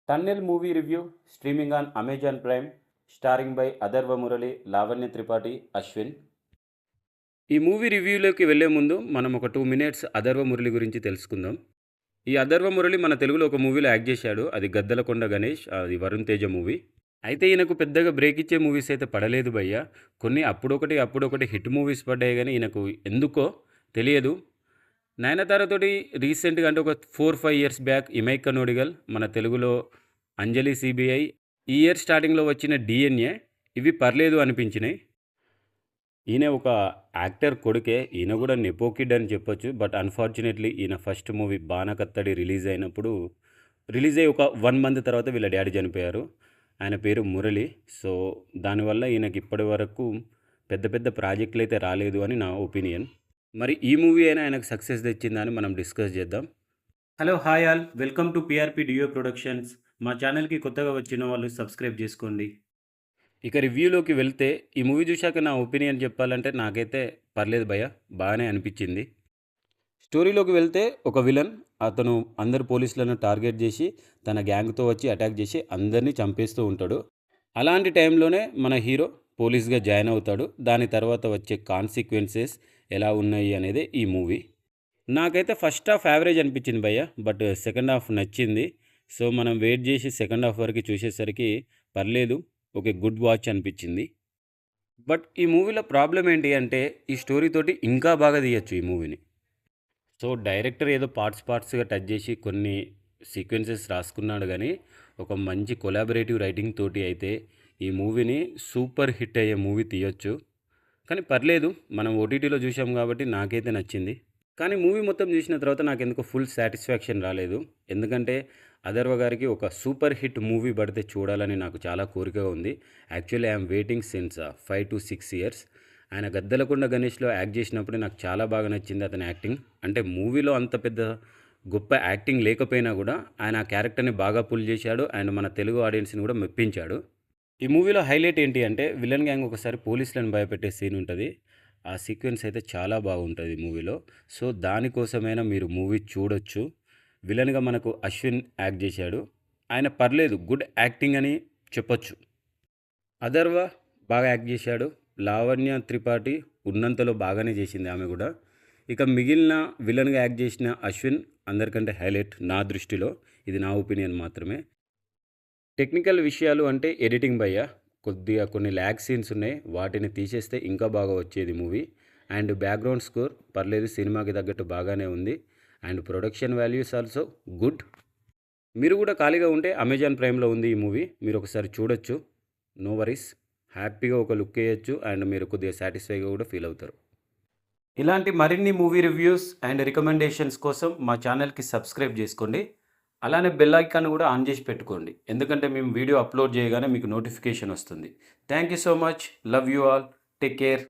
Tunnel movie review streaming on Amazon prime starring by Atharva Murali, Lavanya Tripathi, Ashwin. ఈ movie రివ్యూలోకి వెళ్ళే ముందు మనం ఒక 2 మినిట్స్ అథర్వ మురళి గురించి తెలుసుకుందాం. ఈ అథర్వ మురళి మన తెలుగులో ఒక మూవీలో యాక్ట్ చేశాడు. అది 'గద్దలకొండ గణేష్', అది వరుణ్ తేజ మూవీ. అయితే ఈయనకు పెద్దగా బ్రేక్ ఇచ్చే మూవీస్ అయితే పడలేదు భయ్య. కొన్ని అప్పుడొకటి హిట్ మూవీస్ పడ్డాయి కానీ ఈయనకు ఎందుకో తెలియదు. నయనతారతోటి రీసెంట్‌గా అంటే ఒక 4, 5 ఇయర్స్ బ్యాక్ 'ఇమైక్క నోడిగల్', మన తెలుగులో 'అంజలి సీబీఐ', ఈ ఇయర్ స్టార్టింగ్‌లో వచ్చిన 'డీఎన్ఏ' ఇవి పర్లేదు అనిపించినాయి. ఈయన ఒక యాక్టర్ కొడుకే. ఈయన కూడా నెపో కిడ్ అని చెప్పొచ్చు. బట్ అన్‌ఫార్చునేట్‌లీ ఈయన ఫస్ట్ మూవీ 'బాణకత్తడి' రిలీజ్ అయ్యి ఒక 1 మంత్ తర్వాత వీళ్ళ డ్యాడీ చనిపోయారు. ఆయన పేరు మురళి. సో, దానివల్ల ఈయనకి ఇప్పటి వరకు పెద్ద పెద్ద ప్రాజెక్టులయితే రాలేదు అని నా ఒపీనియన్. మరి ఈ మూవీ అయినా ఆయనకు సక్సెస్ తెచ్చిందా అని మనం డిస్కస్ చేద్దాం. Hello, hi all, welcome to PRP Deo productions. మా ఛానల్కి కొత్తగా వచ్చిన వాళ్ళు సబ్స్క్రైబ్ చేసుకోండి. ఇక రివ్యూలోకి వెళ్తే ఈ మూవీ చూశాక నా ఒపీనియన్ చెప్పాలంటే నాకైతే పర్లేదు భయ్య, బాగానే అనిపించింది. స్టోరీలోకి వెళ్తే ఒక విలన్, అతను అందరు పోలీసులను టార్గెట్ చేసి తన గ్యాంగ్తో వచ్చి అటాక్ చేసి అందరినీ చంపేస్తూ ఉంటాడు. అలాంటి టైంలోనే మన హీరో పోలీస్గా జాయిన్ అవుతాడు. దాని తర్వాత వచ్చే కాన్సిక్వెన్సెస్ ఎలా ఉన్నాయి అనేది ఈ మూవీ. నాకైతే ఫస్ట్ హాఫ్ యావరేజ్ అనిపించింది భయ్య, బట్ సెకండ్ హాఫ్ నచ్చింది. సో మనం వెయిట్ చేసి సెకండ్ హాఫ్ వరకు చూసేసరికి పర్లేదు, ఓకే, గుడ్ వాచ్ అనిపించింది. బట్ ఈ మూవీలో ప్రాబ్లం ఏంటి అంటే ఈ స్టోరీ తోటి ఇంకా బాగా తీయచ్చు ఈ మూవీని. సో డైరెక్టర్ ఏదో పార్ట్స్గా టచ్ చేసి కొన్ని సీక్వెన్సెస్ రాసుకున్నాడు కానీ ఒక మంచి కొలాబరేటివ్ రైటింగ్ తోటి అయితే ఈ మూవీని సూపర్ హిట్ అయ్యే మూవీ తీయొచ్చు. కానీ పర్లేదు, మనం ఓటీటీలో చూసాం కాబట్టి నాకైతే నచ్చింది. కానీ మూవీ మొత్తం చూసిన తర్వాత నాకెందుకో ఫుల్ సాటిస్ఫాక్షన్ రాలేదు. ఎందుకంటే అథర్వ గారికి ఒక సూపర్ హిట్ మూవీ పడితే చూడాలని నాకు చాలా కోరికగా ఉంది. Actually I'm waiting since 5 to 6 years. ఆయన 'గద్దలకొండ గణేష్'లో యాక్ట్ చేసినప్పుడు నాకు చాలా బాగా నచ్చింది అతని యాక్టింగ్. అంటే మూవీలో అంత పెద్ద గొప్ప యాక్టింగ్ లేకపోయినా కూడా ఆయన ఆ క్యారెక్టర్ని బాగా పుల్ చేశాడు అండ్ మన తెలుగు ఆడియన్స్ని కూడా మెప్పించాడు. ఈ మూవీలో హైలైట్ ఏంటి అంటే విలన్ గ్యాంగ్ ఒకసారి పోలీసులను భయపెట్టే సీన్ ఉంటుంది. ఆ సీక్వెన్స్ అయితే చాలా బాగుంటుంది మూవీలో. సో దానికోసమైనా మీరు మూవీ చూడొచ్చు. విలన్గా మనకు అశ్విన్ యాక్ట్ చేశాడు. ఆయన పర్లేదు, గుడ్ యాక్టింగ్ అని చెప్పొచ్చు. అథర్వ బాగా యాక్ట్ చేశాడు. లావణ్య త్రిపాఠి ఉన్నంతలో బాగానే చేసింది ఆమె కూడా. ఇక మిగిలిన విలన్గా యాక్ట్ చేసిన అశ్విన్ అందరికంటే హైలైట్ నా దృష్టిలో. ఇది నా ఒపీనియన్ మాత్రమే. టెక్నికల్ విషయాలు అంటే ఎడిటింగ్ భయ్య, కొద్దిగా కొన్ని ల్యాగ్ సీన్స్ ఉన్నాయి, వాటిని తీసేస్తే ఇంకా బాగా వచ్చేది మూవీ. అండ్ బ్యాక్గ్రౌండ్ స్కోర్ పర్లేదు, సినిమాకి తగ్గట్టు బాగానే ఉంది. And production values also good. మీరు కూడా ఖాళీగా ఉంటే అమెజాన్ ప్రైమ్లో ఉంది ఈ మూవీ, మీరు ఒకసారి చూడొచ్చు. నో వరీస్, హ్యాపీగా ఒక లుక్ వేయచ్చు అండ్ మీరు కొద్దిగా సాటిస్ఫైగా కూడా ఫీల్ అవుతారు. ఇలాంటి మరిన్ని మూవీ రివ్యూస్ అండ్ రికమెండేషన్స్ కోసం మా ఛానల్కి సబ్స్క్రైబ్ చేసుకోండి. అలానే బెల్ ఐకాన్ కూడా ఆన్ చేసి పెట్టుకోండి, ఎందుకంటే మేము వీడియో అప్లోడ్ చేయగానే మీకు నోటిఫికేషన్ వస్తుంది. Thank you so much, love you all, take care.